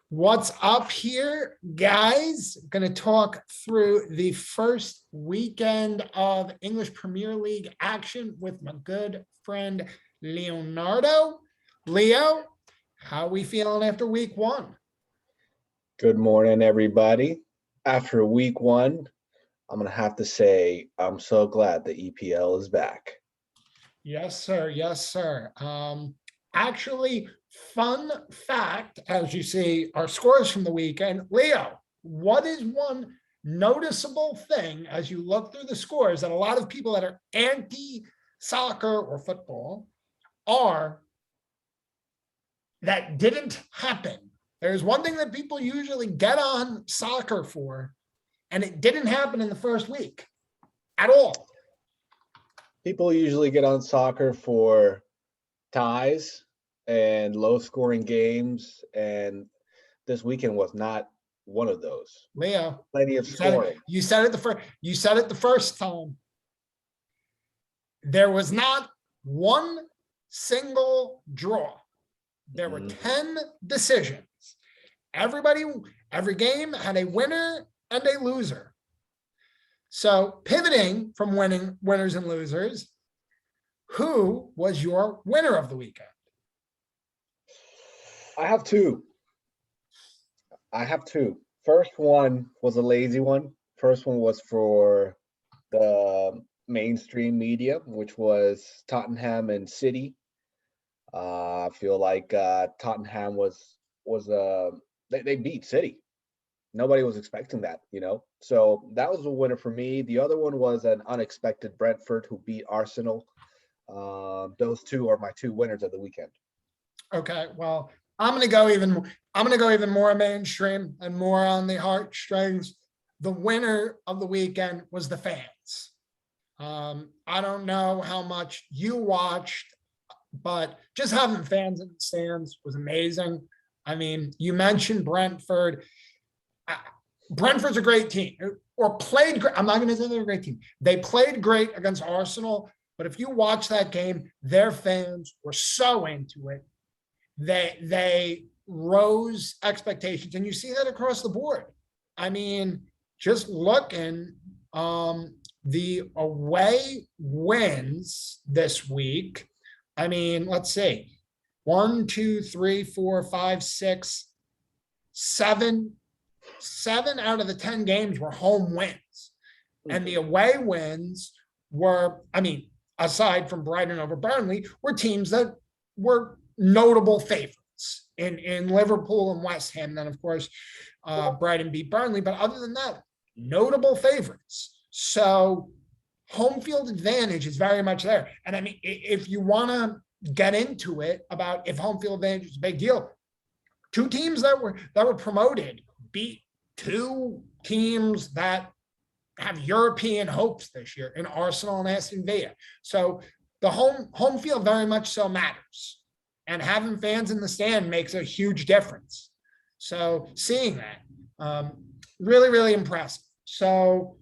What's up here, guys? Going to talk through the first weekend of English Premier League action with my good friend Leonardo. Leo, how are we feeling after week one? Good morning, everybody. After week one, I'm going to have to say I'm so glad the EPL is back. Yes, sir. Yes, sir. Actually, fun fact, as you see our scores from the weekend, Leo, what is one noticeable thing as you look through the scores that a lot of people that are anti-soccer or football are that didn't happen? There's one thing that people usually get on soccer for, and it didn't happen in the first week at all. People usually get on soccer for ties and low-scoring games, and this weekend was not one of those. Leo, Plenty of scoring. You said it the first time. There was not one single draw. There were 10 decisions. Every game had a winner and a loser. So pivoting from winners and losers, who was your winner of the weekend? I have two. First one was a lazy one. First one was for the mainstream media, which was Tottenham and City. I feel like Tottenham was they beat City. Nobody was expecting that, So that was a winner for me. The other one was an unexpected Brentford who beat Arsenal. Those two are my two winners of the weekend. Okay, well, I'm gonna go even more mainstream and more on the heartstrings. The winner of the weekend was the fans. I don't know how much you watched, but just having fans in the stands was amazing. I mean, you mentioned Brentford. Brentford's a great team, or played great. I'm not going to say they're a great team. They played great against Arsenal, but if you watch that game, their fans were so into it. They rose expectations, and you see that across the board. I mean, just looking, the away wins this week. I mean, let's see. 1, 2, 3, 4, 5, 6, 7 out of the 10 games were home wins. And the away wins were, I mean, aside from Brighton over Burnley, were teams that were notable favorites in Liverpool and West Ham. Then, of course, Brighton beat Burnley. But other than that, notable favorites. So home field advantage is very much there. And I mean, if you want to get into it about if home field advantage is a big deal, two teams that were promoted beat two teams that have European hopes this year in Arsenal and Aston Villa. So the home field very much so matters. And having fans in the stand makes a huge difference. So seeing that, really, really impressive. So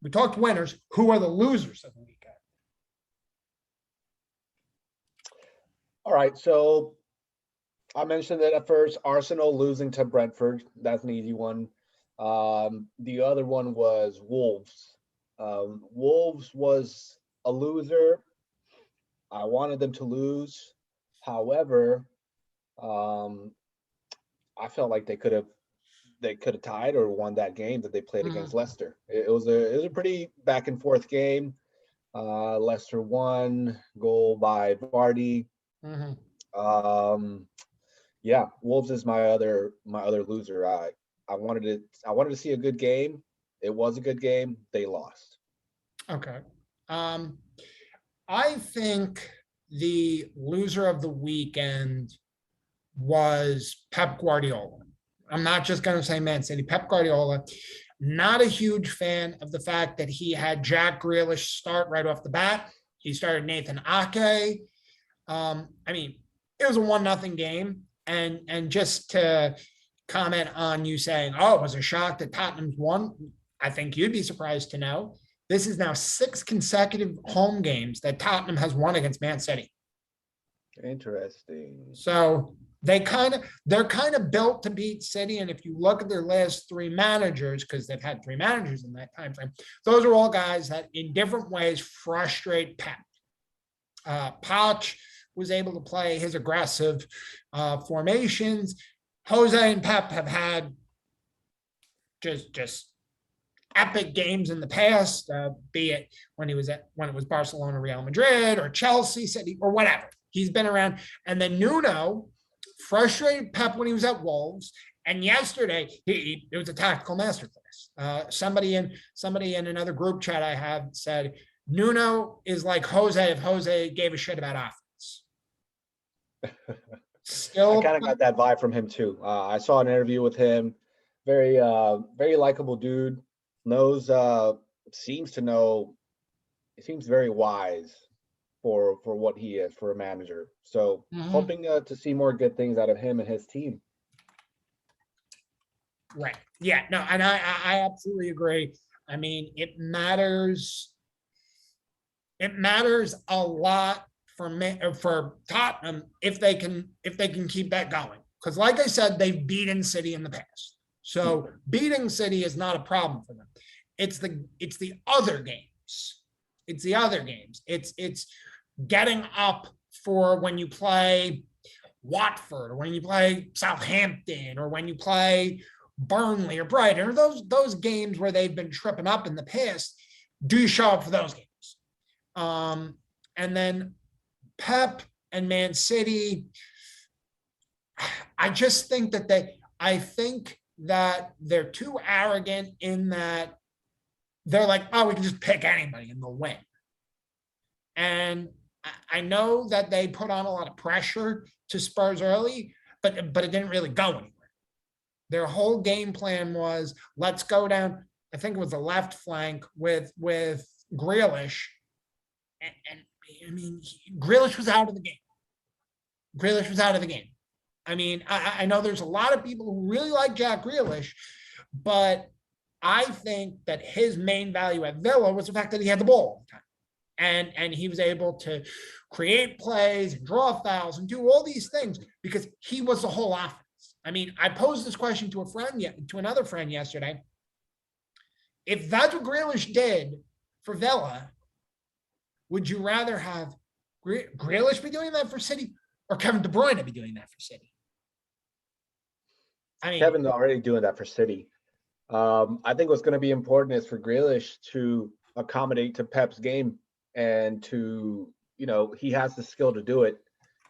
we talked winners. Who are the losers of the weekend? All right, so I mentioned it at first. Arsenal losing to Brentford. That's an easy one. The other one was Wolves. Wolves was a loser. I wanted them to lose. However, I felt like they could have tied or won that game that they played against Leicester. It was a pretty back and forth game. Leicester won, goal by Vardy. Yeah, Wolves is my other loser. I wanted to see a good game. It was a good game. They lost. Okay. I think the loser of the weekend was Pep Guardiola. I'm not just going to say Man City. Pep Guardiola, not a huge fan of the fact that he had Jack Grealish start right off the bat. He started Nathan Ake. I mean, it was a 1-0 game. And just to comment on you saying, oh, it was a shock that Tottenham's won, I think you'd be surprised to know this is now 6 consecutive home games that Tottenham has won against Man City. Interesting. So they're kind of built to beat City. And if you look at their last three managers, because they've had three managers in that time frame, those are all guys that in different ways frustrate Pep. Poch was able to play his aggressive formations. Jose and Pep have had just epic games in the past, be it when it was Barcelona, Real Madrid, or Chelsea, City, or whatever. He's been around. And then Nuno frustrated Pep when he was at Wolves. And yesterday, it was a tactical masterclass. Somebody in another group chat I have said, Nuno is like Jose if Jose gave a shit about offense. I kind of got that vibe from him too. I saw an interview with him. Very likable dude. Seems very wise for what he is for a manager. So hoping to see more good things out of him and his team. Right. Yeah. No. And I absolutely agree. I mean, it matters. It matters a lot for Tottenham if they can keep that going. Because, like I said, they've beaten City in the past. So beating City is not a problem for them. It's the other games. It's the other games. It's getting up for when you play Watford or when you play Southampton or when you play Burnley or Brighton or those games where they've been tripping up in the past. Do you show up for those games? And then Pep and Man City, I just think that I think that they're too arrogant in that they're like, oh, we can just pick anybody and they'll win. And I know that they put on a lot of pressure to Spurs early, but it didn't really go anywhere. Their whole game plan was, let's go down, I think it was the left flank with Grealish. And I mean, Grealish was out of the game. I mean, I know there's a lot of people who really like Jack Grealish, but I think that his main value at Villa was the fact that he had the ball all the time. And he was able to create plays and draw fouls and do all these things because he was the whole offense. I mean, I posed this question to another friend yesterday. If that's what Grealish did for Villa, would you rather have Grealish be doing that for City or Kevin De Bruyne be doing that for City? I mean, Kevin's already doing that for City. I think what's going to be important is for Grealish to accommodate to Pep's game and to, he has the skill to do it.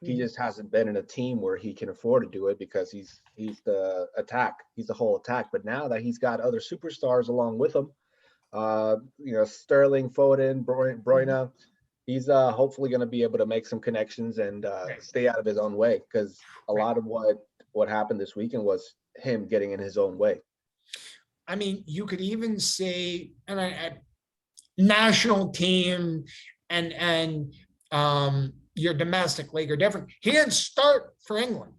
He just hasn't been in a team where he can afford to do it because he's the attack. He's the whole attack. But now that he's got other superstars along with him, Sterling, Foden, Bruyne, he's hopefully going to be able to make some connections and stay out of his own way because a lot of what happened this weekend was him getting in his own way. I mean, you could even see national team and your domestic league are different. He didn't start for England.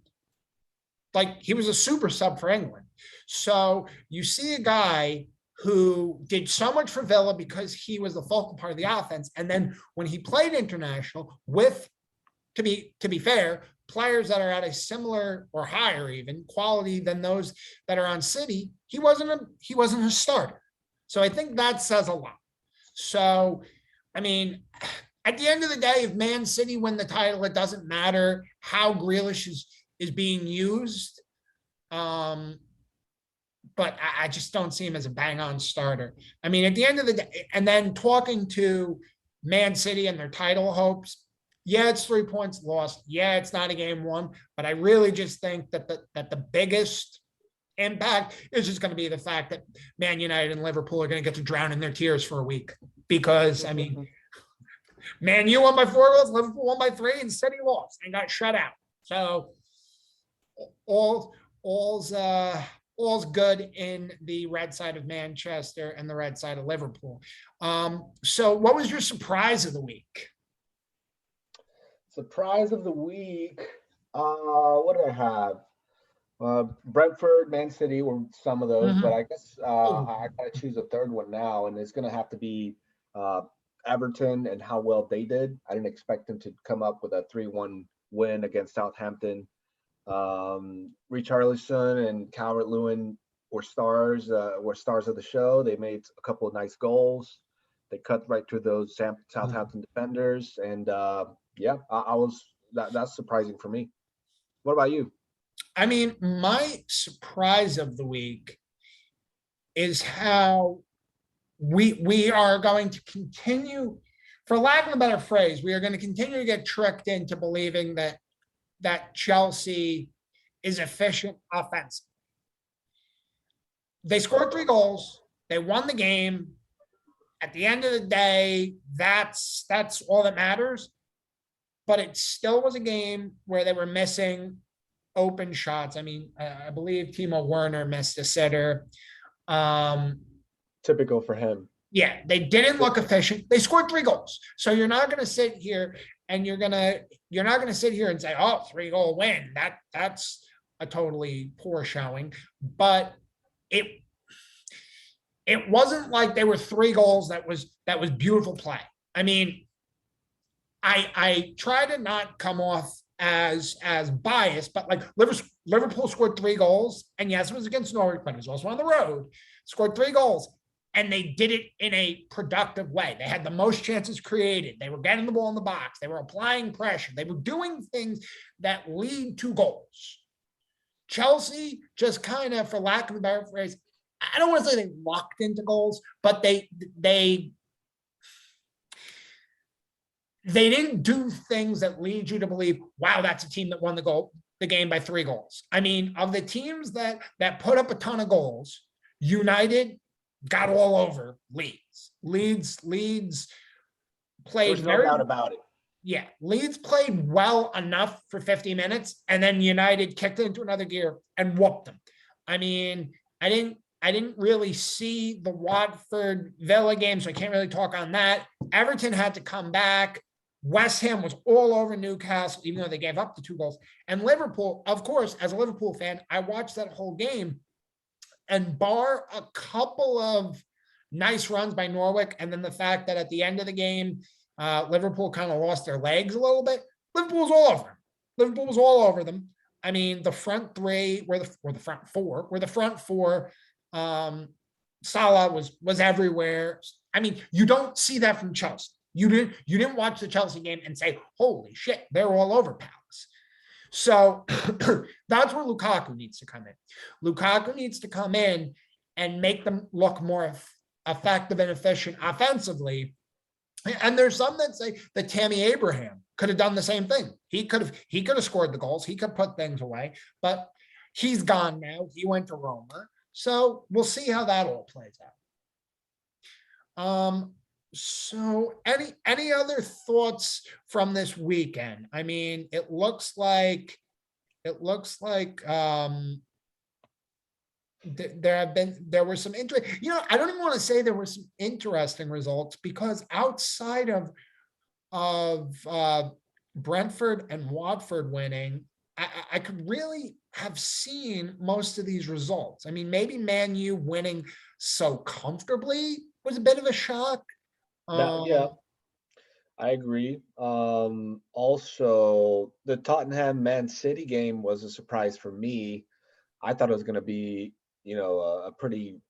Like, he was a super sub for England. So you see a guy who did so much for Villa because he was the focal part of the offense. And then when he played international with, to be fair, players that are at a similar or higher even quality than those that are on City, he wasn't a starter. So I think that says a lot. So, I mean, at the end of the day, if Man City win the title, it doesn't matter how Grealish is being used. But I just don't see him as a bang-on starter. I mean, at the end of the day, and then talking to Man City and their title hopes, yeah, it's 3 points lost. Yeah, it's not a game won. But I really just think that the biggest impact is just going to be the fact that Man United and Liverpool are going to get to drown in their tears for a week. Because, I mean, Man U won by 4 goals, Liverpool won by 3, and City lost and got shut out. So all's good in the red side of Manchester and the red side of Liverpool. So what was your surprise of the week? Surprise of the week. What did I have? Brentford, Man City were some of those, but I guess I gotta choose a third one now, and it's gonna have to be Everton and how well they did. I didn't expect them to come up with a 3-1 win against Southampton. Richarlison and Calvert-Lewin were stars of the show. They made a couple of nice goals. They cut right through those Southampton defenders, and yeah, I was that's surprising for me. What about you? I mean, my surprise of the week is how we are going to continue, for lack of a better phrase, we are going to continue to get tricked into believing that Chelsea is efficient offense. They scored 3 goals. They won the game. At the end of the day, that's all that matters. But it still was a game where they were missing open shots. I mean, I believe Timo Werner missed a sitter. Typical for him. Yeah, they didn't look efficient. They scored 3 goals. So you're not going to sit here and you're not going to sit here and say, "Oh, 3-goal win." That's a totally poor showing. But it wasn't like they were 3 goals that was beautiful play. I mean, I try to not come off as biased, but like Liverpool scored 3 goals, and yes, it was against Norwich, but it was also on the road. Scored 3 goals, and they did it in a productive way. They had the most chances created. They were getting the ball in the box. They were applying pressure. They were doing things that lead to goals. Chelsea just kind of, for lack of a better phrase, I don't want to say they locked into goals, but they didn't do things that lead you to believe, wow, that's a team that won the game by 3 goals. I mean, of the teams that put up a ton of goals, United got all over Leeds. Leeds played There's no doubt about it. Yeah, Leeds played well enough for 50 minutes, and then United kicked it into another gear and whooped them. I mean, I didn't really see the Watford Villa game, so I can't really talk on that. Everton had to come back. West Ham was all over Newcastle, even though they gave up the 2 goals. And Liverpool, of course, as a Liverpool fan, I watched that whole game. And bar a couple of nice runs by Norwich, and then the fact that at the end of the game, Liverpool kind of lost their legs a little bit. Liverpool was all over them. Liverpool was all over them. I mean, the front three were the front four. Salah was everywhere. I mean, you don't see that from Chelsea. You didn't watch the Chelsea game and say, "Holy shit, they're all over Palace." So that's where Lukaku needs to come in. Lukaku needs to come in and make them look more effective and efficient offensively. And there's some that say that Tammy Abraham could have done the same thing. He could have scored the goals. He could put things away, but he's gone now. He went to Roma. So we'll see how that all plays out. So any other thoughts from this weekend? I mean, it looks like there were some interesting, I don't even want to say there were some interesting results, because outside of Brentford and Watford winning, I could really have seen most of these results. I mean, maybe Man U winning so comfortably was a bit of a shock. Yeah, I agree. Also, the Tottenham Man City game was a surprise for me. I thought it was going to be, a pretty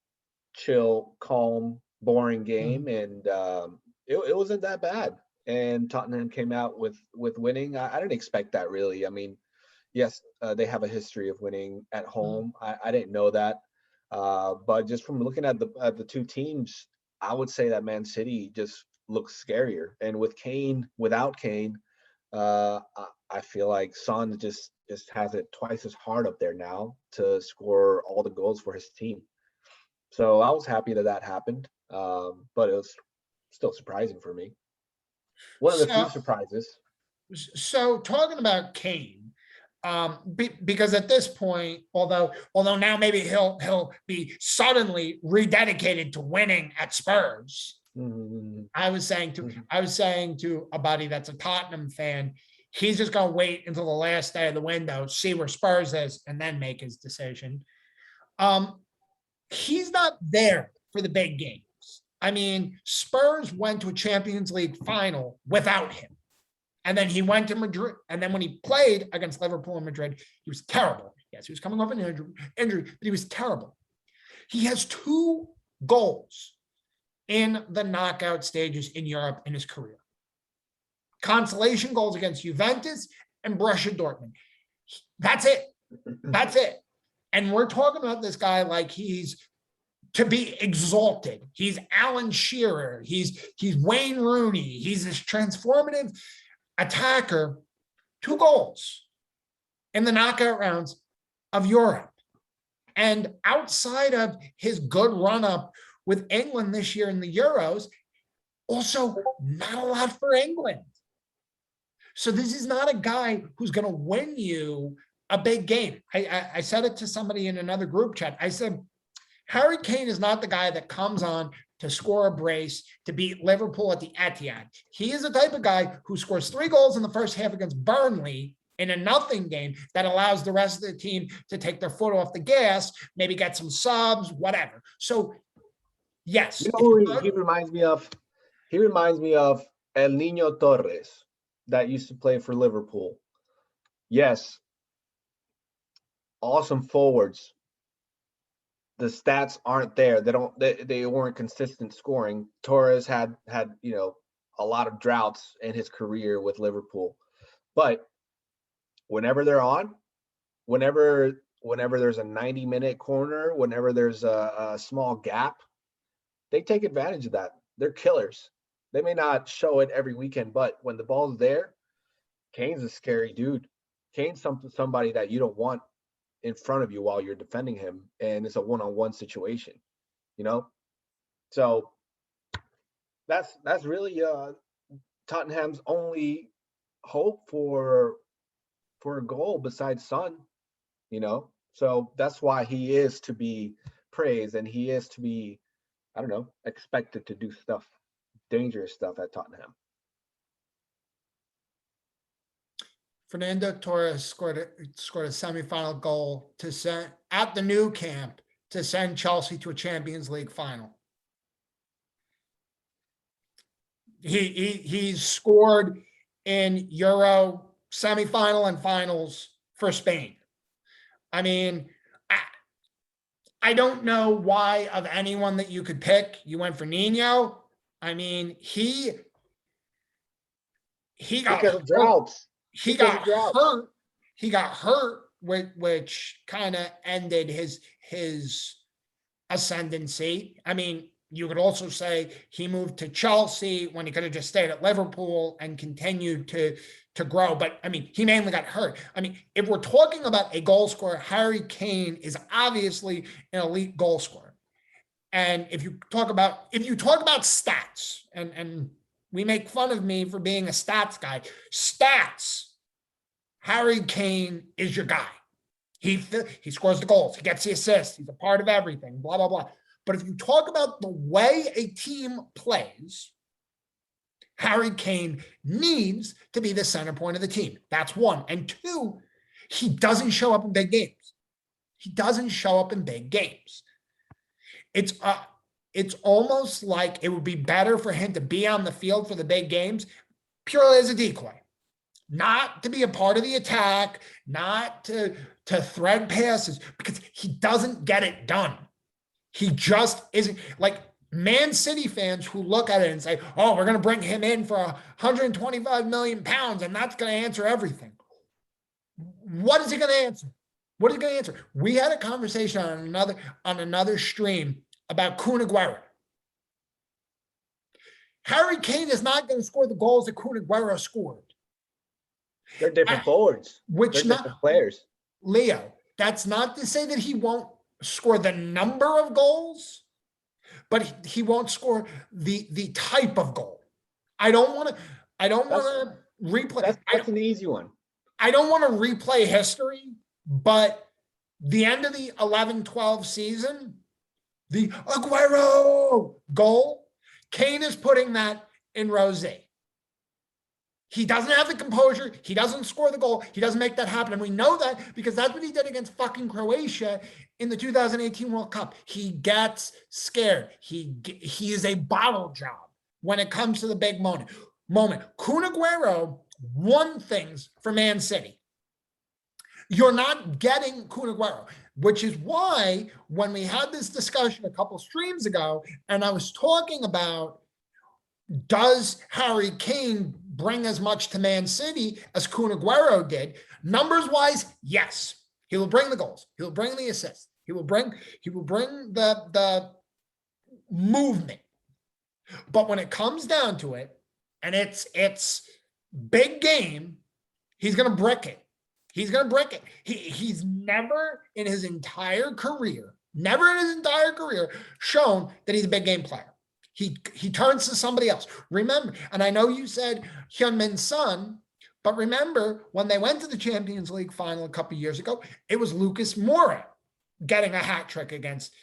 chill, calm, boring game, and it wasn't that bad. And Tottenham came out with winning. I didn't expect that, really. I mean, yes, they have a history of winning at home. I didn't know that, but just from looking at the two teams, I would say that Man City just looks scarier. And without Kane, I feel like Son just has it twice as hard up there now to score all the goals for his team. So I was happy that happened, but it was still surprising for me. One of the few surprises. So talking about Kane, because at this point, although now maybe he'll be suddenly rededicated to winning at Spurs. Mm-hmm. I was saying to a buddy that's a Tottenham fan, he's just going to wait until the last day of the window, see where Spurs is, and then make his decision. He's not there for the big games. I mean, Spurs went to a Champions League final without him. And then he went to Madrid. And then when he played against Liverpool and Madrid, he was terrible. Yes, he was coming off an injury, but he was terrible. He has 2 goals in the knockout stages in Europe in his career. Consolation goals against Juventus and Borussia Dortmund. That's it. That's it. And we're talking about this guy like he's to be exalted. He's Alan Shearer. He's Wayne Rooney. He's this transformative attacker. 2 goals in the knockout rounds of Europe. And outside of his good run-up with England this year in the Euros, also not a lot for England. So this is not a guy who's going to win you a big game. I said it to somebody in another group chat. I said, Harry Kane is not the guy that comes on to score a brace to beat Liverpool at the Etihad. He is the type of guy who scores 3 goals in the first half against Burnley in a nothing game that allows the rest of the team to take their foot off the gas, maybe get some subs, whatever. So, yes. You know who he reminds me of? He reminds me of El Niño Torres that used to play for Liverpool. Yes. Awesome forwards. The stats aren't there. They weren't consistent scoring. Torres had a lot of droughts in his career with Liverpool. But whenever they're on, whenever there's a 90-minute corner, whenever there's a small gap, they take advantage of that. They're killers. They may not show it every weekend, but when the ball's there, Kane's a scary dude. Kane's somebody that you don't want in front of you while you're defending him, and it's a one-on-one situation, So that's really Tottenham's only hope for a goal besides Son, So that's why he is to be praised, and he is to be, expected to do stuff, dangerous stuff at Tottenham. Fernando Torres scored a semifinal goal to send at the Nou Camp to send Chelsea to a Champions League final. He scored in Euro semifinal and finals for Spain. I mean, I don't know why of anyone that you could pick, you went for Nino. I mean, he got because of droughts. He got hurt. He got hurt, which kind of ended his ascendancy. I mean, you could also say he moved to Chelsea when he could have just stayed at Liverpool and continued to grow. But I mean, he mainly got hurt. I mean, if we're talking about a goal scorer, Harry Kane is obviously an elite goal scorer. And if you talk about stats, and we make fun of me for being a stats guy, Harry Kane is your guy. He scores the goals. He gets the assists. He's a part of everything, blah, blah, blah. But if you talk about the way a team plays, Harry Kane needs to be the center point of the team. That's 1. And 2, he doesn't show up in big games. It's almost like it would be better for him to be on the field for the big games purely as a decoy. Not to be a part of the attack, not to thread passes, because he doesn't get it done. He just isn't. Like Man City fans who look at it and say, oh, we're going to bring him in for 125 million pounds and that's going to answer everything. What is he going to answer? What is he going to answer? We had a conversation on another stream about Kun Aguero. Harry Kane is not going to score the goals that Kun Aguero scored. They're different forwards. They're different players. Leo, that's not to say that he won't score the number of goals, but he won't score the type of goal. I don't want to replay. That's an easy one. I don't want to replay history, but the end of the 11-12 season, the Aguero goal, Kane is putting that in rosé. He doesn't have the composure. He doesn't score the goal. He doesn't make that happen. And we know that because that's what he did against fucking Croatia in the 2018 World Cup. He gets scared. He is a bottle job when it comes to the big moment. Kun Aguero won things for Man City. You're not getting Kun Aguero, which is why when we had this discussion a couple streams ago, and I was talking about, does Harry Kane bring as much to Man City as Kun Aguero did? Numbers wise, yes. He will bring the goals. He will bring the assists. He will bring the movement. But when it comes down to it, and it's big game, he's going to brick it. He's going to brick it. He's never in his entire career shown that he's a big game player. He turns to somebody else. Remember, and I know you said Heung-min Son, but remember when they went to the Champions League final a couple of years ago, it was Lucas Moura getting a hat trick against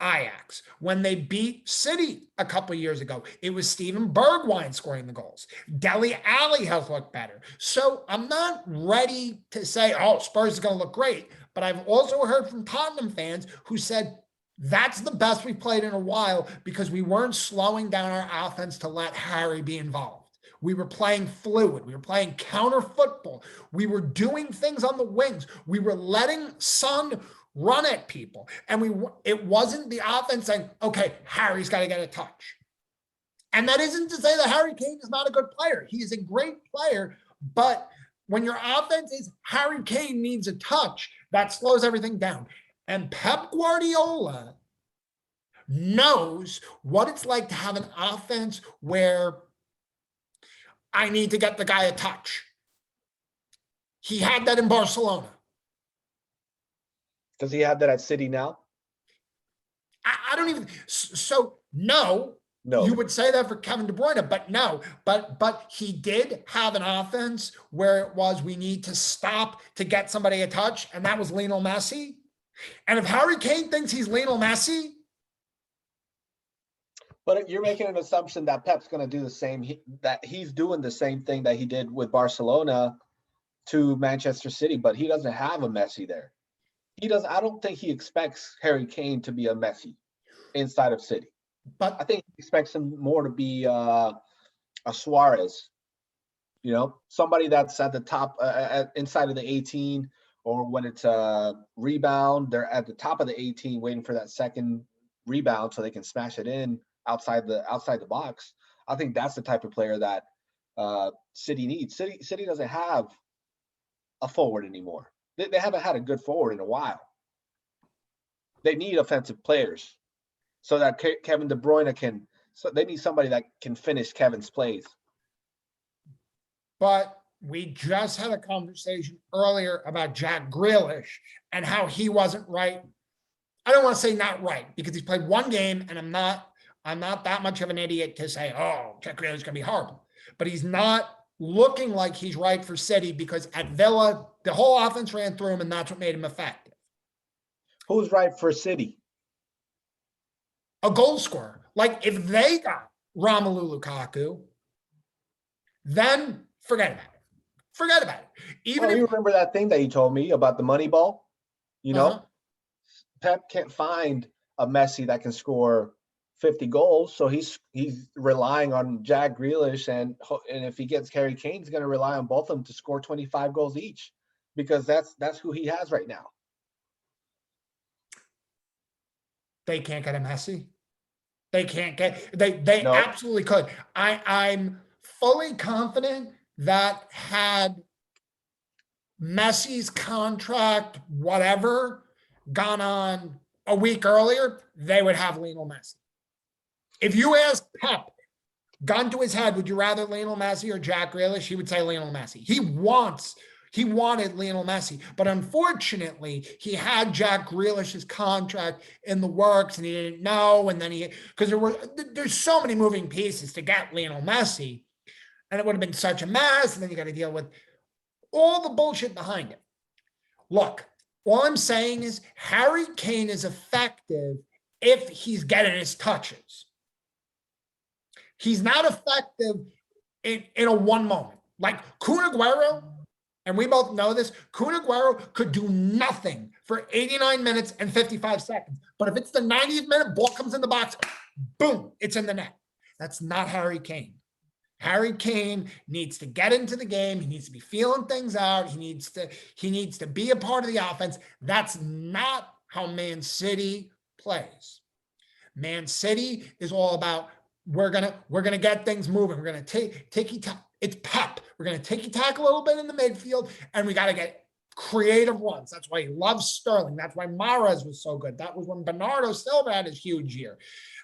Ajax. When they beat City a couple of years ago, it was Steven Bergwijn scoring the goals. Dele Alli has looked better. So I'm not ready to say, oh, Spurs is going to look great. But I've also heard from Tottenham fans who said that's the best we've played in a while because we weren't slowing down our offense to let Harry be involved. We were playing fluid. We were playing counter football. We were doing things on the wings. We were letting Son run at people. And it wasn't the offense saying, okay, Harry's got to get a touch. And that isn't to say that Harry Kane is not a good player. He is a great player. But when your offense is Harry Kane needs a touch, that slows everything down. And Pep Guardiola knows what it's like to have an offense where I need to get the guy a touch. He had that in Barcelona. Does he have that at City now? I don't even. So no, you would say that for Kevin De Bruyne, but no. But he did have an offense where it was we need to stop to get somebody a touch, and that was Lionel Messi. And if Harry Kane thinks he's Lionel Messi, but you're making an assumption that Pep's going to do the same. That he's doing the same thing that he did with Barcelona to Manchester City, but he doesn't have a Messi there. He does. I don't think he expects Harry Kane to be a Messi inside of City. But I think he expects him more to be a Suarez. You know, somebody that's at the top, inside of the 18, or when it's a rebound, they're at the top of the 18, waiting for that second rebound so they can smash it in outside the box. I think that's the type of player that City needs. City doesn't have a forward anymore. They haven't had a good forward in a while. They need offensive players so that Kevin De Bruyne can. So they need somebody that can finish Kevin's plays. But we just had a conversation earlier about Jack Grealish and how he wasn't right. I don't want to say not right because he's played one game, and I'm not that much of an idiot to say, oh, Jack Grealish is going to be horrible. But he's not looking like he's right for City because at Villa, the whole offense ran through him, and that's what made him effective. Who's right for City? A goal scorer. Like if they got Romelu Lukaku, then forget about it. Forget about it. Even if you remember that thing that you told me about the money ball? You know, Pep can't find a Messi that can score 50 goals, so he's relying on Jack Grealish, and if he gets Harry Kane, he's going to rely on both of them to score 25 goals each, because that's who he has right now. They can't get a Messi. They can't get. They no. Absolutely could. I'm fully confident that had Messi's contract, whatever, gone on a week earlier, they would have Lionel Messi. If you ask Pep, gun to his head, would you rather Lionel Messi or Jack Grealish? He would say Lionel Messi. He wanted Lionel Messi, but unfortunately, he had Jack Grealish's contract in the works, and he didn't know. And then because there's so many moving pieces to get Lionel Messi, and it would have been such a mess. And then you got to deal with all the bullshit behind it. Look, all I'm saying is Harry Kane is effective if he's getting his touches. He's not effective in a one moment. Like Kun Aguero, and we both know this, Kun Aguero could do nothing for 89 minutes and 55 seconds. But if it's the 90th minute, ball comes in the box, boom, it's in the net. That's not Harry Kane. Harry Kane needs to get into the game. He needs to be feeling things out. He needs to be a part of the offense. That's not how Man City plays. Man City is all about we're gonna get things moving. We're gonna take it's Pep. We're gonna take tack a little bit in the midfield, and we got to get creative runs. That's why he loves Sterling. That's why Mahrez was so good. That was when Bernardo Silva had his huge year.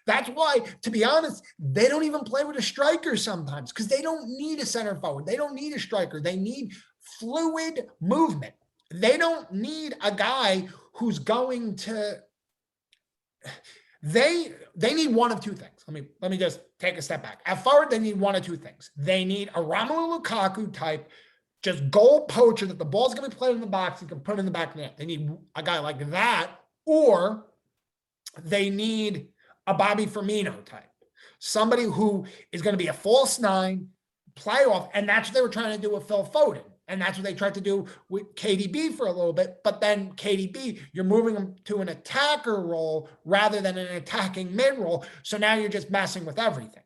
That's why, to be honest, they don't even play with a striker sometimes because they don't need a center forward. They don't need a striker. They need fluid movement. They don't need a guy who's going to. They need one of two things. Let me just take a step back. At forward, they need one of two things. They need a Romelu Lukaku type, just goal poacher that the ball's going to be played in the box and can put it in the back of the net. They need a guy like that, or they need a Bobby Firmino type, somebody who is going to be a false nine, playoff, and that's what they were trying to do with Phil Foden. And that's what they tried to do with KDB for a little bit. But then KDB, you're moving him to an attacker role rather than an attacking mid role. So now you're just messing with everything.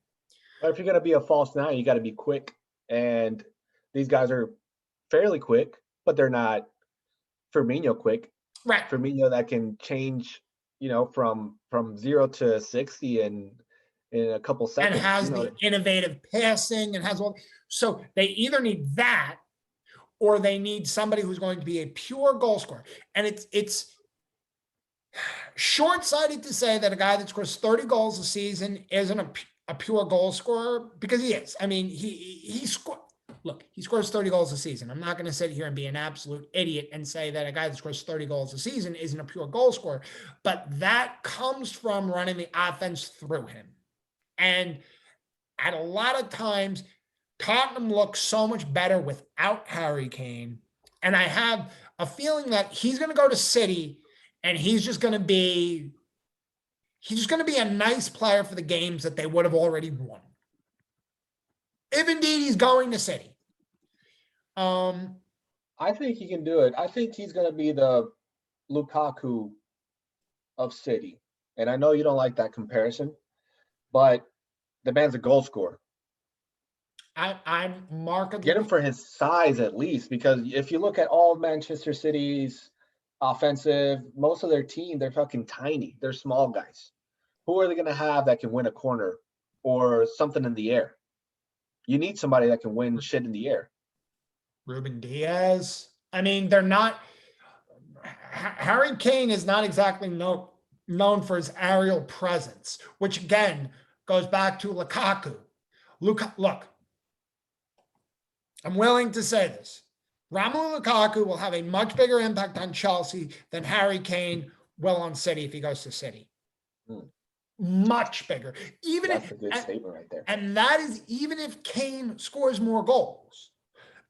But if you're going to be a false nine, you got to be quick. And these guys are fairly quick, but they're not Firmino quick. Right. Firmino that can change, from 0 to 60 in a couple seconds. And has the innovative passing and has all. So they either need that, or they need somebody who's going to be a pure goal scorer. And it's short-sighted to say that a guy that scores 30 goals a season isn't a pure goal scorer, because he is. I mean, he scores 30 goals a season. I'm not going to sit here and be an absolute idiot and say that a guy that scores 30 goals a season isn't a pure goal scorer, but that comes from running the offense through him. And at a lot of times, Tottenham looks so much better without Harry Kane. And I have a feeling that he's going to go to City and he's just going to be a nice player for the games that they would have already won. If indeed he's going to City. I think he can do it. I think he's going to be the Lukaku of City. And I know you don't like that comparison, but the man's a goal scorer. I'm markedly get him for his size at least, because if you look at all Manchester City's offensive, most of their team, they're fucking tiny. They're small guys. Who are they going to have that can win a corner or something in the air? You need somebody that can win shit in the air. Ruben Diaz. I mean, they're not. Harry Kane is not exactly known for his aerial presence, which again goes back to Lukaku. Look, I'm willing to say this. Romelu Lukaku will have a much bigger impact on Chelsea than Harry Kane will on City if he goes to City. Much bigger. That's a good statement right there. And that is even if Kane scores more goals,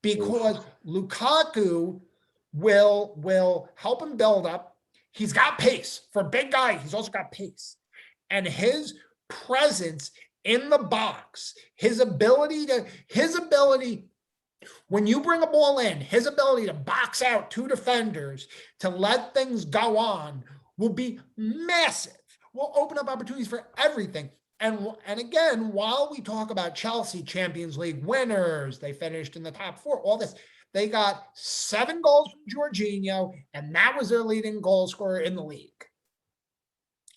because Lukaku will help him build up. He's got pace. For a big guy, he's also got pace. And his presence in the box, his ability, when you bring a ball in, his ability to box out two defenders, to let things go on, will be massive. Will open up opportunities for everything. And again, while we talk about Chelsea, Champions League winners, they finished in the top 4, all this, they got 7 goals from Jorginho, and that was their leading goal scorer in the league.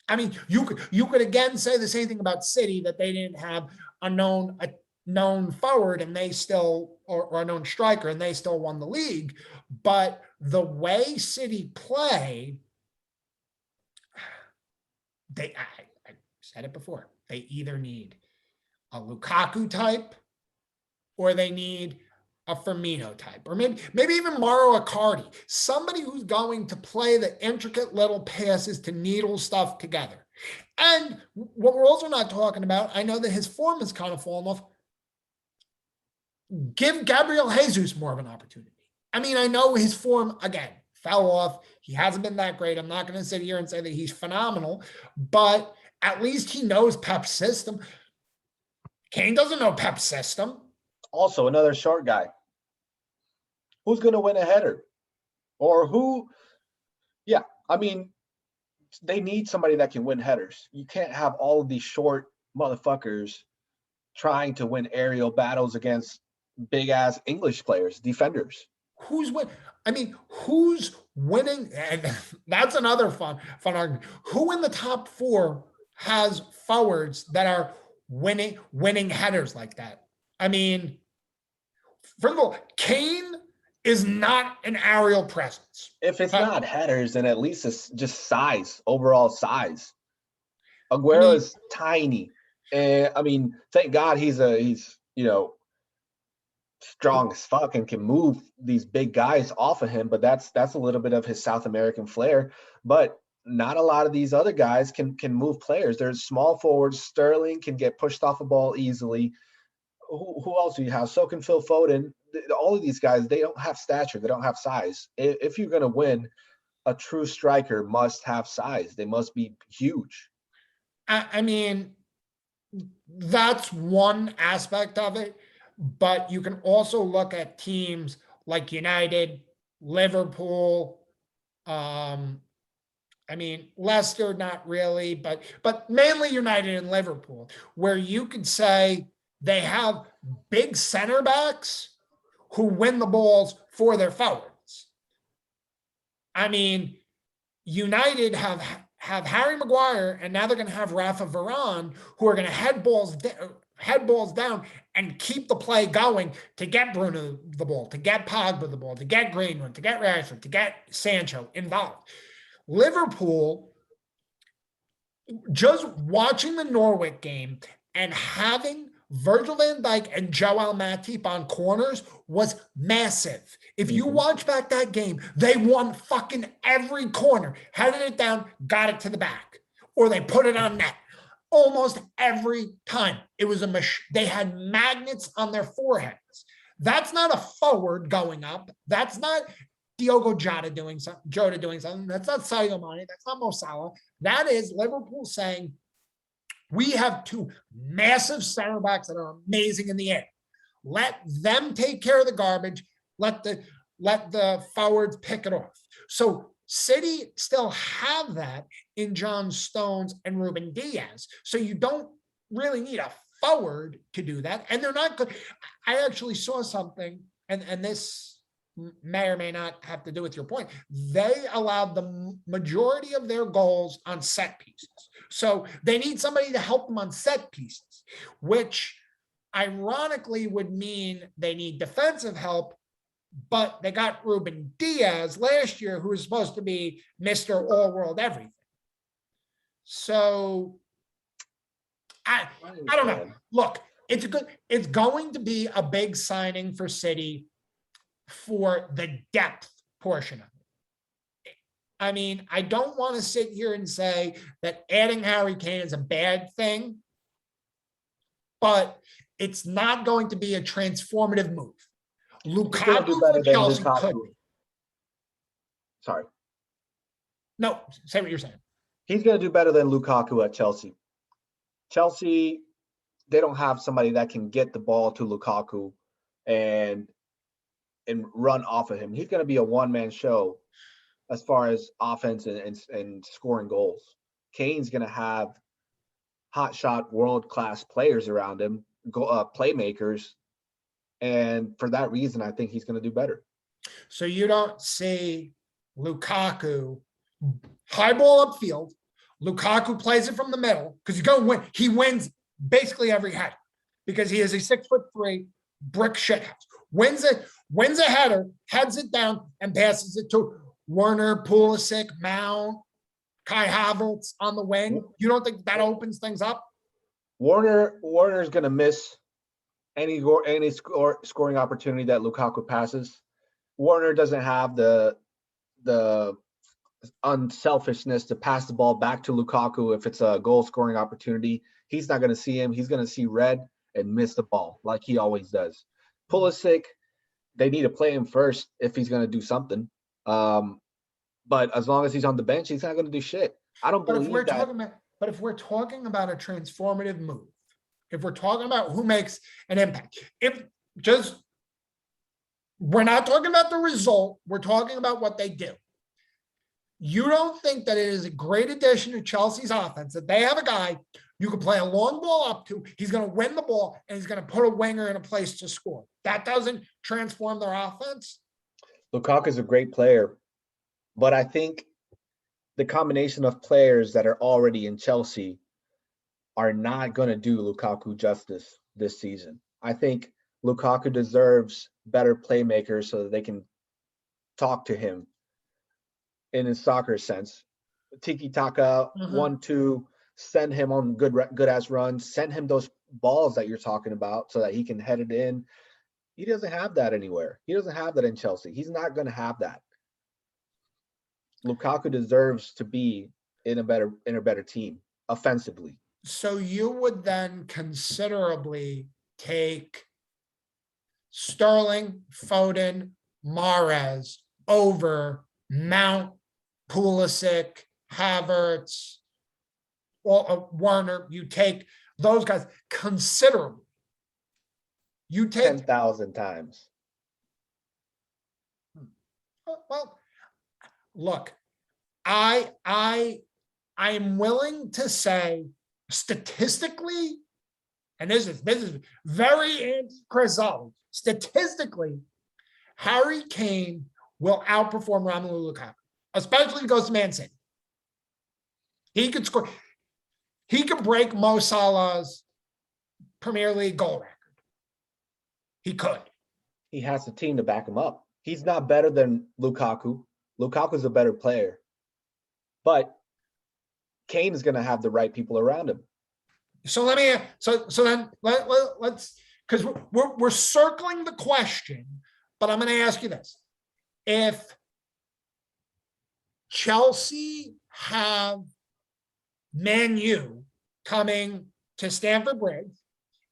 I mean, you could again say the same thing about City, that they didn't have a known forward and they still, or a known striker, and they still won the league. But the way City play, I said it before, they either need a Lukaku type or they need a Firmino type, or maybe even Mauro Icardi, somebody who's going to play the intricate little passes to needle stuff together. And what we're also not talking about, I know that his form has kind of fallen off. Give Gabriel Jesus more of an opportunity. I mean, I know his form, again, fell off. He hasn't been that great. I'm not going to sit here and say that he's phenomenal, but at least he knows Pep's system. Kane doesn't know Pep's system. Also, another short guy. Who's going to win a header? Or who? Yeah, I mean, they need somebody that can win headers. You can't have all of these short motherfuckers trying to win aerial battles against big ass English players, defenders. Who's win? I mean, who's winning? And that's another fun argument. Who in the top four has forwards that are winning headers like that? I mean, first of all, Kane is not an aerial presence. If it's not headers, then at least it's just size, overall size. Aguero I mean, is tiny. And I mean, thank God he's strong as fuck and can move these big guys off of him, but that's a little bit of his South American flair. But not a lot of these other guys can move players. There's small forwards. Sterling can get pushed off a ball easily. Who else do you have? So can Phil Foden. All of these guys, they don't have stature. They don't have size. If you're going to win, a true striker must have size. They must be huge. I mean, that's one aspect of it. But you can also look at teams like United, Liverpool. I mean, Leicester, not really, but mainly United and Liverpool, where you could say they have big center backs who win the balls for their forwards. I mean, United have Harry Maguire, and now they're going to have Rafa Varane, who are going to head balls down and keep the play going to get Bruno the ball, to get Pogba the ball, to get Greenwood, to get Rashford, to get Sancho involved. Liverpool, just watching the Norwich game and having Virgil van Dijk and Joel Matip on corners was massive. If you watch back that game, they won fucking every corner, headed it down, got it to the back, or they put it on net. Almost every time. It was they had magnets on their foreheads. That's not a forward going up. That's not Diogo Jota doing something. That's not Sadio Mane. That's not Mo Salah. That is Liverpool saying, we have two massive center backs that are amazing in the air. Let them take care of the garbage. Let the forwards pick it off. So City still have that in John Stones and Ruben Diaz. So you don't really need a forward to do that. And they're not good. I actually saw something, and this may or may not have to do with your point. They allowed the majority of their goals on set pieces. So they need somebody to help them on set pieces, which ironically would mean they need defensive help. But they got Ruben Diaz last year, who was supposed to be Mr. All-World Everything. So I don't know. Look, it's going to be a big signing for City for the depth portion of it. I mean, I don't want to sit here and say that adding Harry Kane is a bad thing, but it's not going to be a transformative move. Lukaku for Chelsea could be. Sorry. No, say what you're saying. He's going to do better than Lukaku at Chelsea. Chelsea, they don't have somebody that can get the ball to Lukaku and run off of him. He's going to be a one-man show as far as offense and scoring goals. Kane's going to have hotshot world-class players around him, playmakers. And for that reason, I think he's going to do better. So you don't see Lukaku high ball upfield. Lukaku plays it from the middle because he's going to win. He wins basically every header because he is a 6'3" brick shithouse. Wins a header, heads it down, and passes it to Werner, Pulisic, Mount, Kai Havertz on the wing. You don't think that opens things up? Warner's going to miss any scoring opportunity that Lukaku passes. Warner doesn't have the unselfishness to pass the ball back to Lukaku if it's a goal scoring opportunity. He's not going to see him. He's going to see red and miss the ball like he always does. Pulisic, they need to play him first if he's going to do something. But as long as he's on the bench, he's not going to do shit. I don't believe that. But if we're talking about a transformative move, if we're talking about who makes an impact, we're not talking about the result, we're talking about what they do. You don't think that it is a great addition to Chelsea's offense that they have a guy You could play a long ball up to, he's going to win the ball and he's going to put a winger in a place to score. That doesn't transform their offense. Lukaku's a great player, but I think the combination of players that are already in Chelsea are not going to do Lukaku justice this season. I think Lukaku deserves better playmakers so that they can talk to him in a soccer sense. Tiki-taka, 1-2, send him on good ass runs, send him those balls that you're talking about so that he can head it in. He doesn't have that anywhere. He doesn't have that in Chelsea. He's not going to have that. Lukaku deserves to be in a better team offensively. So you would then considerably take Sterling, Foden, Mahrez over Mount, Pulisic, Havertz, or Werner. You take those guys considerably. You take 10,000 times. Well, look, I am willing to say statistically, and this is very anti-Chris Zolli, statistically, Harry Kane will outperform Romelu Lukaku, especially if he goes to Man City. He could score. He could break Mo Salah's Premier League goal record. He could. He has a team to back him up. He's not better than Lukaku. Lukaku's a better player. But Kane is going to have the right people around him. So then let's, because we're circling the question, but I'm going to ask you this. If Chelsea have Man U coming to Stamford Bridge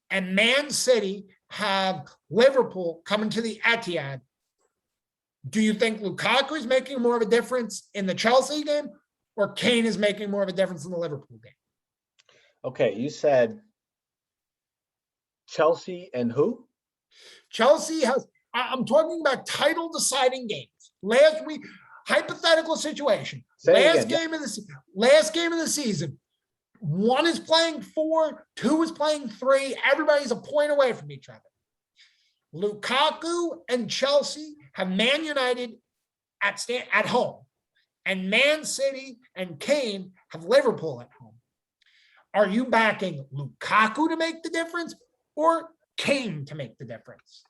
and Man City have Liverpool coming to the Etihad, do you think Lukaku is making more of a difference in the Chelsea game or Kane is making more of a difference in the Liverpool game? Okay, you said Chelsea and who? Chelsea has, I'm talking about title deciding games. Last week, hypothetical situation. Last game of the season. One is playing 4, 2 is playing 3. Everybody's a point away from each other. Lukaku and Chelsea have Man United at home, and Man City and Kane have Liverpool at home. Are you backing Lukaku to make the difference or Kane to make the difference?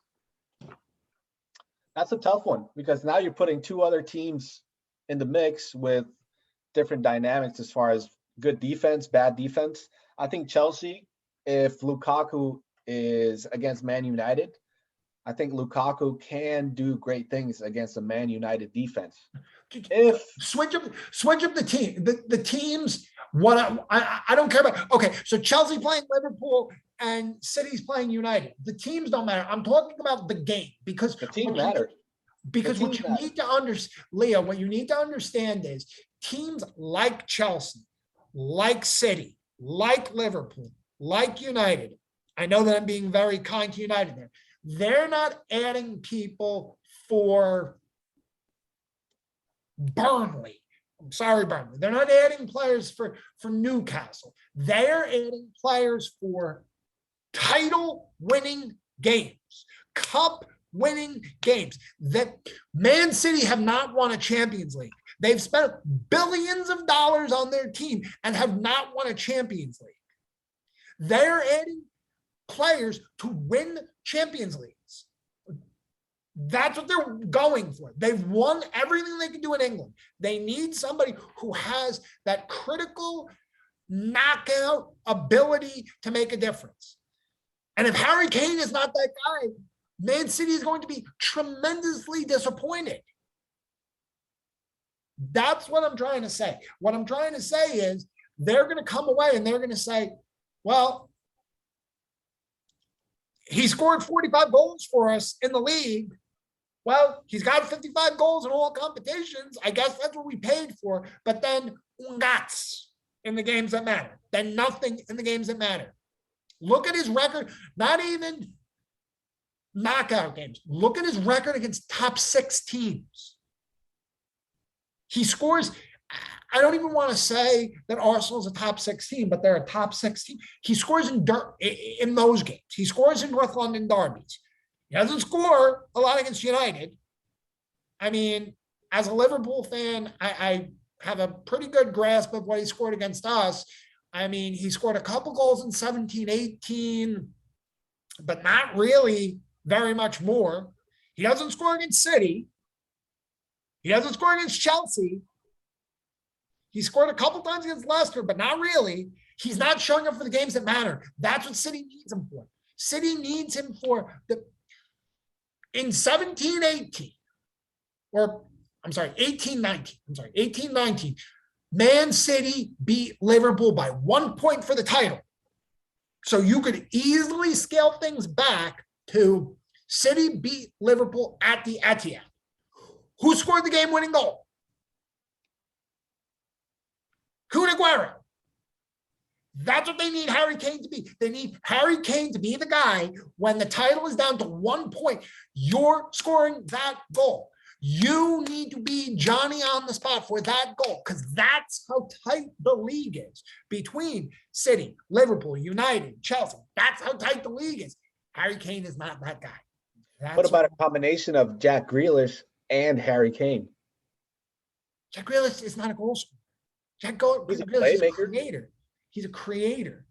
That's a tough one because now you're putting two other teams in the mix with different dynamics as far as good defense, bad defense. I think Chelsea, if Lukaku is against Man United, I think Lukaku can do great things against a Man United defense. If switch up the team, the teams. What I don't care about. Okay, so Chelsea playing Liverpool and City's playing United. The teams don't matter. I'm talking about the game because the team matters. Because what you need to understand, Leo, what you need to understand is teams like Chelsea, like City, like Liverpool, like United. I know that I'm being very kind to United there. They're not adding people for Burnley. I'm sorry, Burnley. They're not adding players for Newcastle. They're adding players for title-winning games, cup-winning games. That Man City have not won a Champions League. They've spent billions of dollars on their team and have not won a Champions League. They're adding players to win Champions Leagues. That's what they're going for. They've won everything they can do in England. They need somebody who has that critical knockout ability to make a difference. And if Harry Kane is not that guy, Man City is going to be tremendously disappointed. That's what I'm trying to say. What I'm trying to say is they're going to come away and they're going to say, well, he scored 45 goals for us in the league. Well, he's got 55 goals in all competitions. I guess that's what we paid for. But then ungats in the games that matter. Then nothing in the games that matter. Look at his record, not even knockout games. Look at his record against top 6 teams. He scores, I don't even want to say that Arsenal's a top 6 team, but they're a top 6 team. He scores in those games. He scores in North London derbies. He doesn't score a lot against United. I mean, as a Liverpool fan, I have a pretty good grasp of what he scored against us. I mean, he scored a couple goals in 17-18, but not really very much more. He doesn't score against City. He doesn't score against Chelsea. He scored a couple times against Leicester, but not really. He's not showing up for the games that matter. That's what City needs him for. City needs him for in 17-18, or I'm sorry, 18-19. I'm sorry, 18-19. Man City beat Liverpool by 1 point for the title. So you could easily scale things back to City beat Liverpool at the Etihad. Who scored the game-winning goal? Kun Aguero. That's what they need Harry Kane to be. They need Harry Kane to be the guy when the title is down to 1 point. You're scoring that goal. You need to be Johnny on the spot for that goal, because that's how tight the league is between City, Liverpool, United, Chelsea. That's how tight the league is. Harry Kane is not that guy. What about a combination of Jack Grealish and Harry Kane? Jack Grealish is not a goal scorer. He's a Grealish is a playmaker. creator. He's a creator.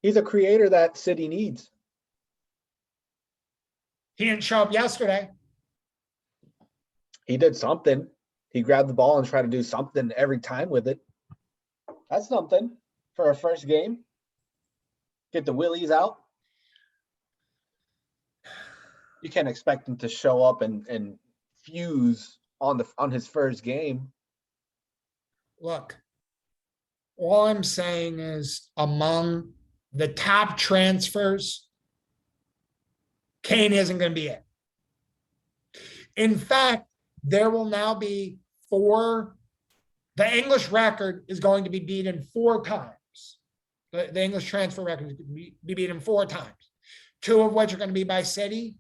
He's a creator that City needs. He didn't show up yesterday. He did something. He grabbed the ball and tried to do something every time with it. That's something for a first game. Get the willies out. You can't expect him to show up and fuse on his first game. Look, all I'm saying is among the top transfers, Kane isn't going to be it. In fact, there will now be the English record is going to be beaten 4 times. The English transfer record is going to be beaten 4 times, 2 of which are going to be by City.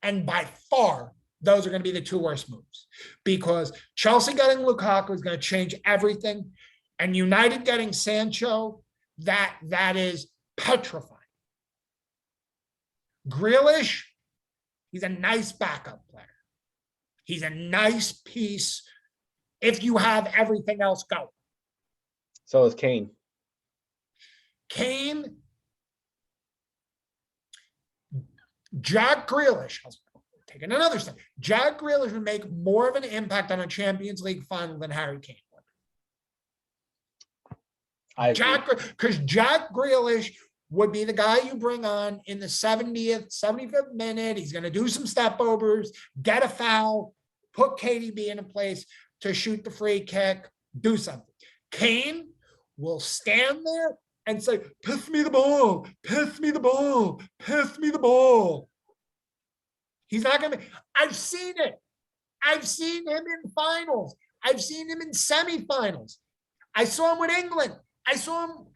And by far, those are going to be the 2 worst moves, because Chelsea getting Lukaku is going to change everything. And United getting Sancho, that is petrifying. Grealish, he's a nice backup player. He's a nice piece if you have everything else going. So is Kane. Kane, Jack Grealish, taking another step. Jack Grealish would make more of an impact on a Champions League final than Harry Kane would. Because Jack Grealish would be the guy you bring on in the 70th, 75th minute. He's going to do some step overs, get a foul, put KDB in a place to shoot the free kick, do something. Kane will stand there and say, "Piss me the ball, piss me the ball, piss me the ball." He's not going to. I've seen it. I've seen him in finals. I've seen him in semifinals. I saw him with England. I saw him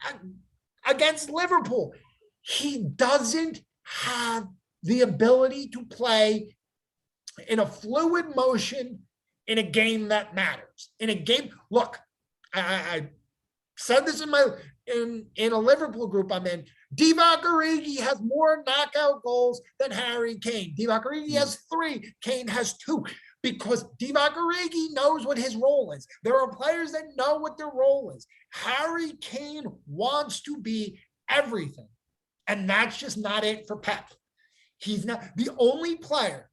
against Liverpool. He doesn't have the ability to play in a fluid motion in a game that matters. In a game, look, I said this in a Liverpool group I'm in. Divock Origi has more knockout goals than Harry Kane. Divock Origi has 3. Kane has 2. Because Divock Origi knows what his role is. There are players that know what their role is. Harry Kane wants to be everything. And that's just not it for Pep. He's not the only player,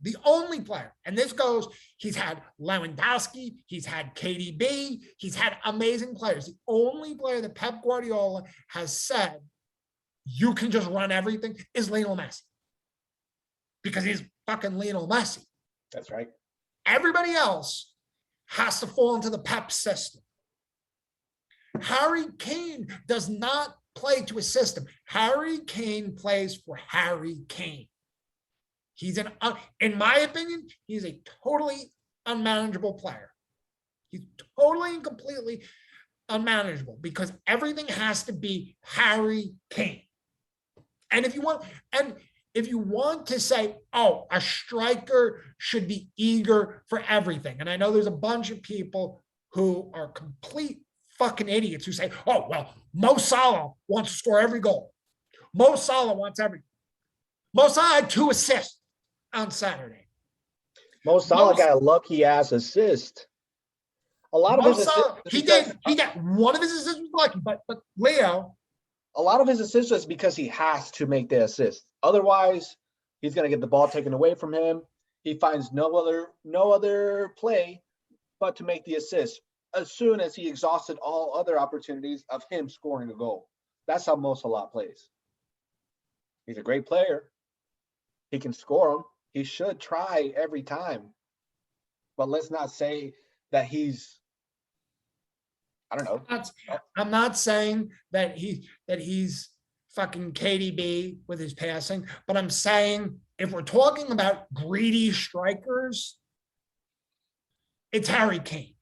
and this goes, he's had Lewandowski, he's had KDB, he's had amazing players. The only player that Pep Guardiola has said, you can just run everything, is Lionel Messi. Because he's fucking Lionel Messi. That's right. Everybody else has to fall into the Pep system. Harry Kane does not play to a system. Harry Kane plays for Harry Kane. He's in my opinion, he's a totally unmanageable player. He's totally and completely unmanageable because everything has to be Harry Kane. And if you want to say, oh, a striker should be eager for everything. And I know there's a bunch of people who are complete fucking idiots who say, oh, well, Mo Salah wants to score every goal. Mo Salah wants every. Mo Salah had 2 assists on Saturday. Mo Salah got a lucky ass assist. A lot of his assists. He did. One of his assists was lucky, but Leo. A lot of his assists is because he has to make the assist. Otherwise, he's gonna get the ball taken away from him. He finds no other play but to make the assist as soon as he exhausted all other opportunities of him scoring a goal. That's how Mo Salah plays. He's a great player. He can score them. He should try every time. But let's not say that he's, I don't know. I'm not saying that he's fucking KDB with his passing, but I'm saying if we're talking about greedy strikers, it's Harry Kane.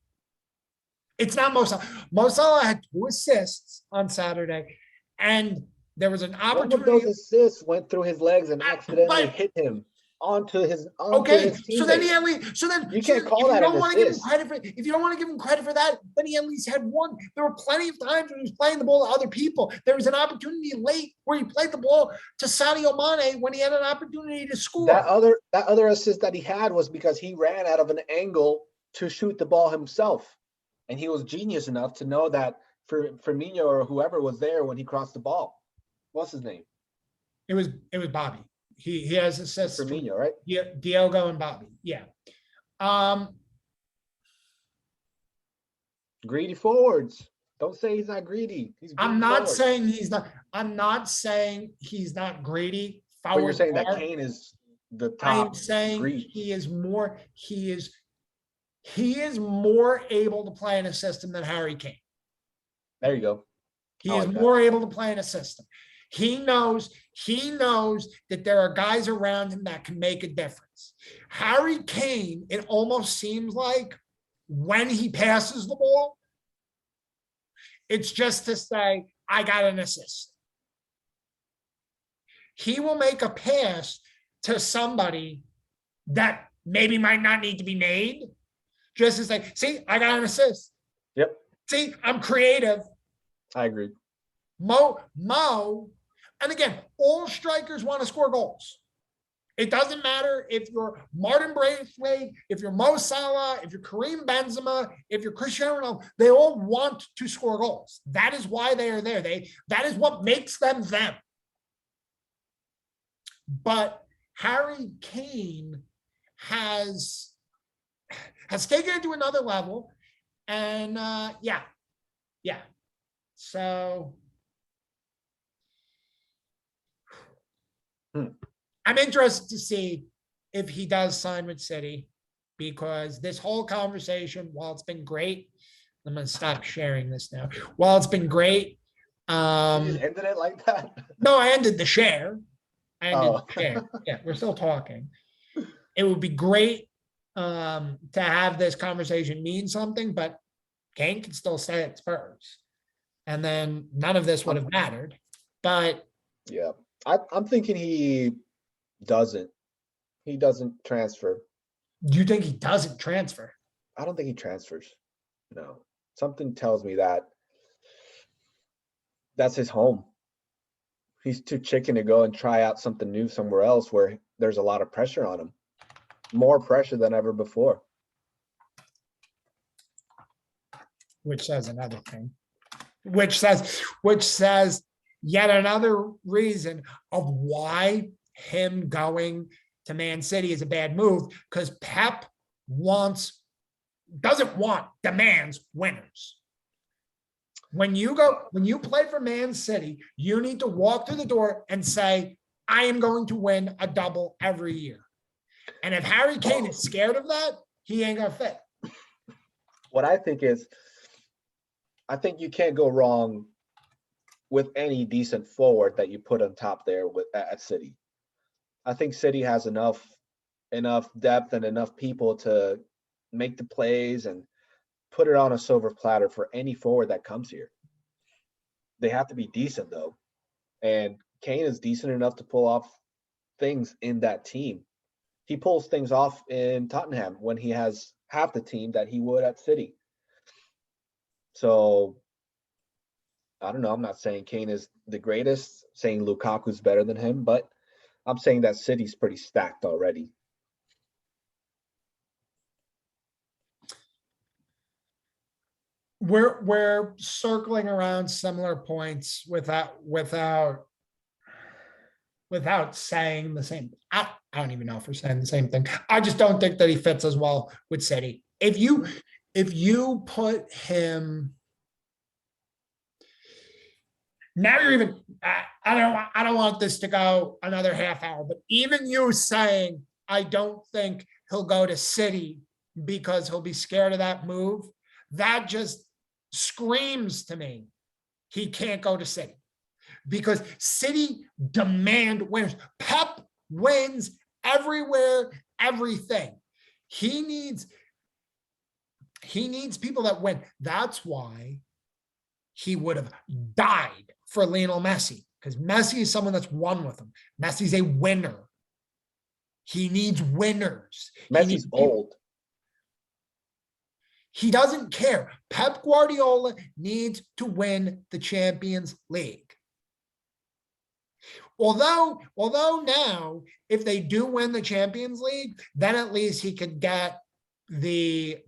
It's not Mo Salah. Mo Salah had 2 assists on Saturday, and there was an opportunity. One of those assists went through his legs and accidentally hit him onto his teammate. So then he at least, you can't call that an assist. If you don't want to give him credit for that, then he at least had 1. There were plenty of times when he was playing the ball to other people. There was an opportunity late where he played the ball to Sadio Mane when he had an opportunity to score. That other assist that he had was because he ran out of an angle to shoot the ball himself. And he was genius enough to know that Firmino or whoever was there when he crossed the ball. What's his name? It was Bobby. He has assists. Firmino, right? Yeah, Diogo and Bobby. Yeah. Greedy forwards. Don't say he's not greedy. I'm not saying he's not. I'm not saying he's not greedy. But you're saying that Kane is the top. I'm saying greedy. he is more. He is more able to play in a system than Harry Kane. There you go. He is more able to play in a system. He knows that there are guys around him that can make a difference. Harry Kane, it almost seems like when he passes the ball, it's just to say, I got an assist. He will make a pass to somebody that maybe might not need to be made, just to say, see, I got an assist. Yep. See, I'm creative. I agree. Mo, and again, all strikers want to score goals. It doesn't matter if you're Martin Braithwaite, if you're Mo Salah, if you're Karim Benzema, if you're Cristiano Ronaldo, they all want to score goals. That is why they are there. That is what makes them them. But Harry Kane has taken it to another level. And yeah. So I'm interested to see if he does sign with City, because this whole conversation, while it's been great, I'm going to stop sharing this now. While it's been great. You just ended it like that? No, I ended the share. Yeah, we're still talking. It would be great to have this conversation mean something, but Kane can still stay at Spurs. And then none of this would have mattered. But yeah, I'm thinking he doesn't transfer. Do you think he doesn't transfer? I don't think he transfers. No. Something tells me that that's his home. He's too chicken to go and try out something new somewhere else where there's a lot of pressure on him. More pressure than ever before. Which says another thing. Which says yet another reason of why him going to Man City is a bad move, because Pep demands winners. When you play for Man City, you need to walk through the door and say, I am going to win a double every year. And if Harry Kane is scared of that, he ain't gonna fit. What I think is, I think you can't go wrong with any decent forward that you put on top there at City. I think City has enough depth and enough people to make the plays and put it on a silver platter for any forward that comes here. They have to be decent though. And Kane is decent enough to pull off things in that team. He pulls things off in Tottenham when he has half the team that he would at City. So I don't know. I'm not saying Kane is the greatest, saying Lukaku's better than him, but I'm saying that City's pretty stacked already. We're circling around similar points without saying the same. I don't even know if we're saying the same thing. I just don't think that he fits as well with City. If you put him now, you're even. I don't want this to go another half hour, but even you saying I don't think he'll go to City because he'll be scared of that move, that just screams to me he can't go to City because City demand winners. Pep wins everywhere, everything. He needs people that win. That's why he would have died for Lionel Messi because Messi is someone that's won with him. Messi's a winner. He needs winners. Messi's old. He doesn't care. Pep Guardiola needs to win the Champions League. Although now, if they do win the Champions League, then at least he could get the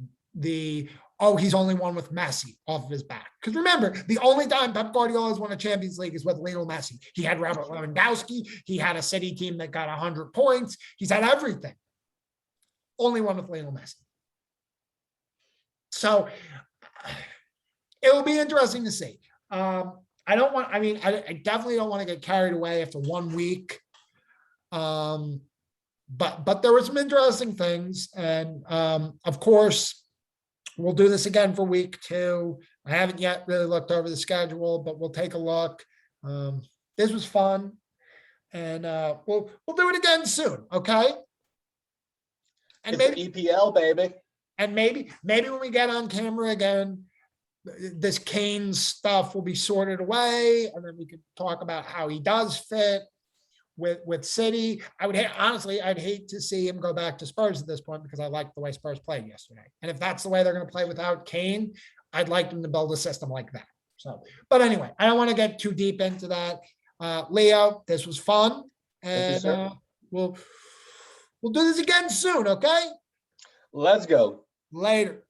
he's only won with Messi off of his back. Because remember, the only time Pep Guardiola has won a Champions League is with Lionel Messi. He had Robert Lewandowski. He had a City team that got 100 points. He's had everything. Only one with Lionel Messi. So it'll be interesting to see. I definitely don't want to get carried away after 1 week. But there were some interesting things. And of course, we'll do this again for week 2. I haven't yet really looked over the schedule, but we'll take a look. This was fun. And we'll do it again soon, okay? And it's maybe EPL, baby. And maybe when we get on camera again, this Kane stuff will be sorted away, and then we could talk about how he does fit with City. I'd hate to see him go back to Spurs at this point because I liked the way Spurs played yesterday. And if that's the way they're going to play without Kane, I'd like them to build a system like that. So, but anyway, I don't want to get too deep into that. Leo, this was fun, and we'll do this again soon. Okay. Let's go. Later.